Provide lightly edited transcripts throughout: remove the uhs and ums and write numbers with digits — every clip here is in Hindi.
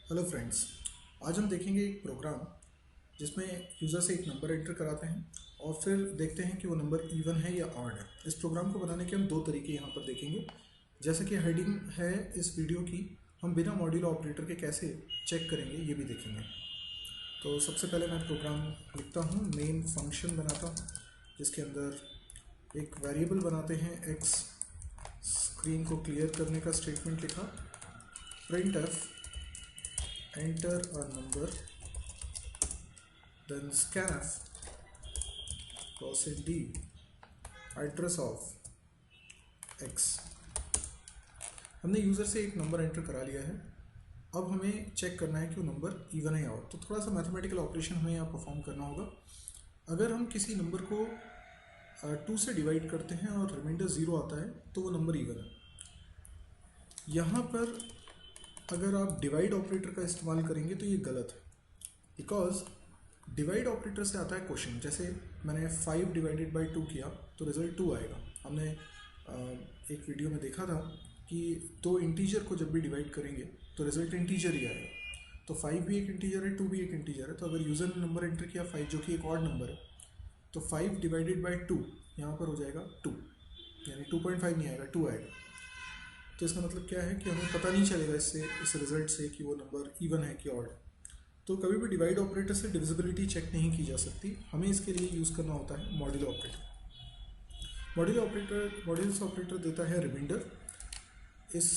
हेलो फ्रेंड्स, आज हम देखेंगे एक प्रोग्राम जिसमें यूज़र से एक नंबर एंटर कराते हैं और फिर देखते हैं कि वो नंबर इवन है या ऑड है। इस प्रोग्राम को बनाने के हम दो तरीके यहाँ पर देखेंगे। जैसे कि हेडिंग है इस वीडियो की, हम बिना मॉड्यूलो ऑपरेटर के कैसे चेक करेंगे ये भी देखेंगे। तो सबसे पहले मैं प्रोग्राम लिखता हूँ, मेन फंक्शन बनाता हूँ जिसके अंदर एक वेरिएबल बनाते हैं एक्स, स्क्रीन को क्लियर करने का स्टेटमेंट लिखा, print F enter a number, then scanf %d address of x। हमने यूज़र से एक नंबर एंटर करा लिया है। अब हमें चेक करना है कि वो नंबर इवन है या ऑड। तो थोड़ा सा मैथमेटिकल ऑपरेशन हमें यहाँ परफॉर्म करना होगा। अगर हम किसी नंबर को 2 से डिवाइड करते हैं और रिमाइंडर 0 आता है तो वो नंबर इवन है। यहाँ पर अगर आप डिवाइड ऑपरेटर का इस्तेमाल करेंगे तो ये गलत है, बिकॉज डिवाइड ऑपरेटर से आता है क्वेश्चन। जैसे मैंने 5 डिवाइडेड बाई 2 किया तो रिजल्ट 2 आएगा। हमने एक वीडियो में देखा था कि दो इंटीजर को जब भी डिवाइड करेंगे तो रिजल्ट इंटीजर ही आएगा। तो 5 भी एक इंटीजर है, 2 भी एक इंटीजर है। तो अगर यूज़र ने नंबर एंटर किया 5 जो कि एक ऑड नंबर है, तो 5 डिवाइडेड बाई 2 यहाँ पर हो जाएगा 2, यानी 2.5 नहीं आएगा, 2 आएगा। तो इसका मतलब क्या है कि हमें पता नहीं चलेगा इस रिजल्ट से कि वो नंबर इवन है कि ऑड है। तो कभी भी डिवाइड ऑपरेटर से डिविजिबिलिटी चेक नहीं की जा सकती। हमें इसके लिए यूज़ करना होता है मॉड्यूलो ऑपरेटर। मॉड्यूलस ऑपरेटर देता है रिमाइंडर। इस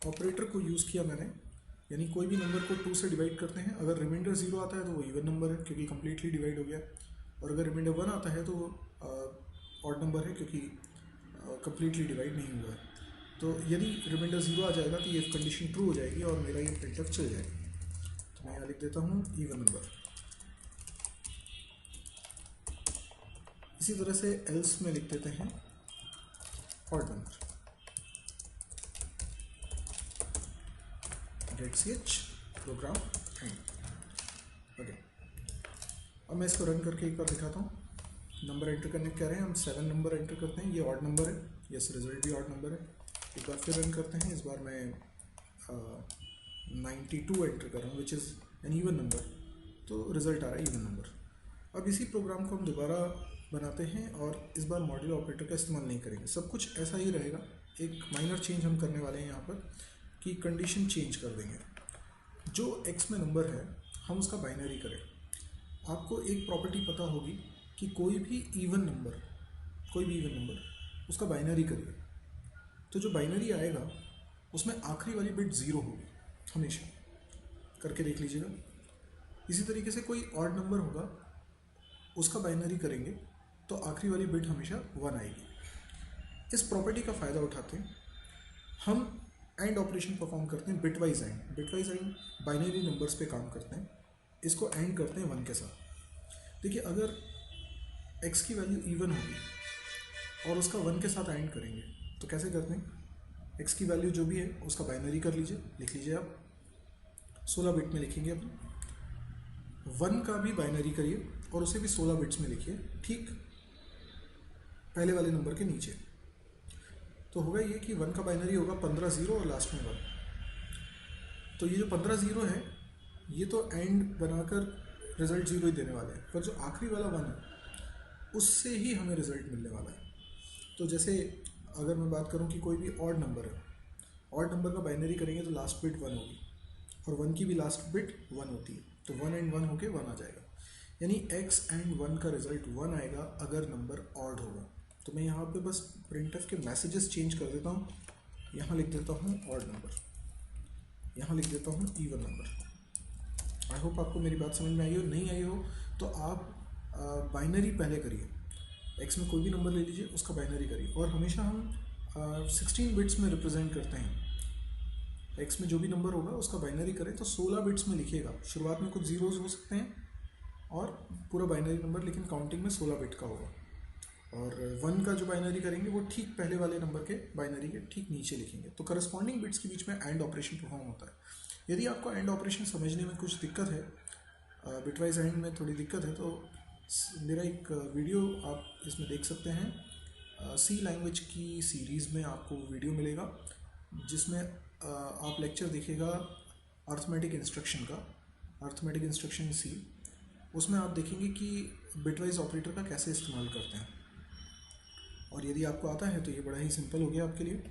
ऑपरेटर को यूज़ किया मैंने, यानी कोई भी नंबर को 2 से डिवाइड करते हैं, अगर रिमाइंडर 0 आता है तो वो इवन नंबर है क्योंकि कम्प्लीटली डिवाइड हो गया, और अगर रिमाइंडर 1 आता है तो ऑड नंबर है क्योंकि कम्प्लीटली डिवाइड नहीं हुआ है। तो यदि रिमाइंडर 0 आ जाएगा तो ये कंडीशन ट्रू हो जाएगी और मेरा ये प्रिंटफ चल जाएगा। तो मैं यहाँ लिख देता हूँ इवन नंबर। इसी तरह से एल्स में लिख देते हैं odd number. .ch program end. Okay, अब मैं इसको रन करके एक बार दिखाता हूँ। नंबर एंटर करने कह रहे हैं, हम 7 नंबर एंटर करते हैं। ये ऑड नंबर है, यस रिजल्ट भी ऑड नंबर है। एक बार फिर रन करते हैं। इस बार मैं 92 एंटर कर रहा हूँ which is an even number, तो रिजल्ट आ रहा है इवन नंबर। अब इसी प्रोग्राम को हम दोबारा बनाते हैं और इस बार मॉड्यूलो ऑपरेटर का इस्तेमाल नहीं करेंगे। सब कुछ ऐसा ही रहेगा। एक माइनर चेंज हम करने वाले हैं यहाँ पर कि कंडीशन चेंज कर देंगे। जो एक्स में नंबर है हम उसका बाइनरी करें। आपको एक प्रॉपर्टी पता होगी कि कोई भी इवन नंबर उसका बाइनरी करिए, तो जो बाइनरी आएगा उसमें आखिरी वाली बिट 0 होगी हमेशा। करके देख लीजिएगा। इसी तरीके से कोई ऑड नंबर होगा, उसका बाइनरी करेंगे तो आखिरी वाली बिट हमेशा 1 आएगी। इस प्रॉपर्टी का फ़ायदा उठाते हैं हम एंड ऑपरेशन परफॉर्म करते हैं bitwise and. Bitwise and binary numbers पे काम करते हैं। इसको एंड करते हैं 1 के साथ। देखिए, अगर x की वैल्यू इवन होगी और उसका 1 के साथ एंड करेंगे तो कैसे करते हैं? x की वैल्यू जो भी है उसका बाइनरी कर लीजिए, लिख लीजिए आप 16 बिट में लिखेंगे अपने। 1 का भी बाइनरी करिए और उसे भी 16 बिट्स में लिखिए, ठीक पहले वाले नंबर के नीचे। तो होगा ये कि 1 का बाइनरी होगा 15 0 और लास्ट में 1। तो ये जो 15 0 है ये तो एंड बनाकर रिजल्ट 0 ही देने वाला है, पर जो आखिरी वाला 1 है उससे ही हमें रिजल्ट मिलने वाला है। तो जैसे अगर मैं बात करूं कि कोई भी ऑड नंबर है, ऑड नंबर का बाइनरी करेंगे तो लास्ट बिट 1 होगी और 1 की भी लास्ट बिट 1 होती है, तो 1 एंड 1 होके 1 आ जाएगा। यानी x एंड 1 का रिजल्ट 1 आएगा अगर नंबर ऑड होगा। तो मैं यहाँ पे बस प्रिंटफ के मैसेजेस चेंज कर देता हूँ। यहाँ लिख देता हूँ ऑड नंबर, यहाँ लिख देता हूँ इवन नंबर। आई होप आपको मेरी बात समझ में आई हो। नहीं आई हो तो आप बाइनरी पहले करिए। x में कोई भी नंबर ले लीजिए, उसका बाइनरी करिए। और हमेशा हम 16 बिट्स में रिप्रेजेंट करते हैं। x में जो भी नंबर होगा उसका बाइनरी करें तो 16 बिट्स में लिखिएगा। शुरुआत में कुछ जीरोज हो सकते हैं और पूरा बाइनरी नंबर लेकिन काउंटिंग में 16 बिट का होगा। और 1 का जो बाइनरी करेंगे वो ठीक पहले वाले नंबर के बाइनरी के ठीक नीचे लिखेंगे। तो करस्पॉन्डिंग बिट्स के बीच में एंड ऑपरेशन परफॉर्म होता है। यदि आपको एंड ऑपरेशन समझने में कुछ दिक्कत है, बिटवाइज एंड में थोड़ी दिक्कत है, तो मेरा एक वीडियो आप इसमें देख सकते हैं। सी लैंग्वेज की सीरीज़ में आपको वीडियो मिलेगा जिसमें आप लेक्चर देखिएगा अर्थमेटिक इंस्ट्रक्शन का, अर्थमेटिक इंस्ट्रक्शन सी, उसमें आप देखेंगे कि बिटवाइज ऑपरेटर का कैसे इस्तेमाल करते हैं। और यदि आपको आता है तो ये बड़ा ही सिंपल हो गया आपके लिए।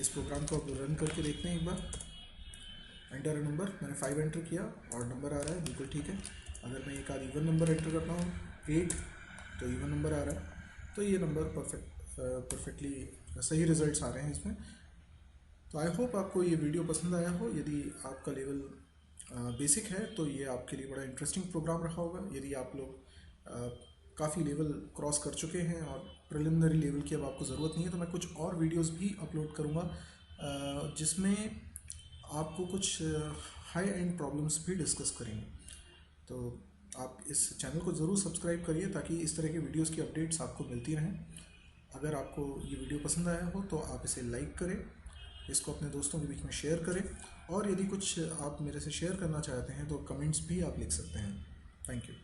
इस प्रोग्राम को आप रन करके देखते हैं एक बार। एंटर नंबर, मैंने 5 एंटर किया और नंबर आ रहा है, बिल्कुल ठीक है। अगर मैं एक आध इवन नंबर एंटर करता हूँ 8, तो इवन नंबर आ रहा है। तो ये नंबर परफेक्टली सही रिजल्ट्स आ रहे हैं इसमें। तो आई होप आपको ये वीडियो पसंद आया हो। यदि आपका लेवल बेसिक है तो ये आपके लिए बड़ा इंटरेस्टिंग प्रोग्राम रहा होगा। यदि आप लोग काफ़ी लेवल क्रॉस कर चुके हैं और प्रिलिमिनरी लेवल की अब आपको ज़रूरत नहीं है, तो मैं कुछ और वीडियोस भी अपलोड करूँगा जिसमें आपको कुछ हाई एंड प्रॉब्लम्स भी डिस्कस करेंगे। तो आप इस चैनल को ज़रूर सब्सक्राइब करिए ताकि इस तरह के वीडियोस की अपडेट्स आपको मिलती रहें। अगर आपको ये वीडियो पसंद आया हो तो आप इसे लाइक करें, इसको अपने दोस्तों के बीच में शेयर करें, और यदि कुछ आप मेरे से शेयर करना चाहते हैं तो कमेंट्स भी आप लिख सकते हैं। Thank you.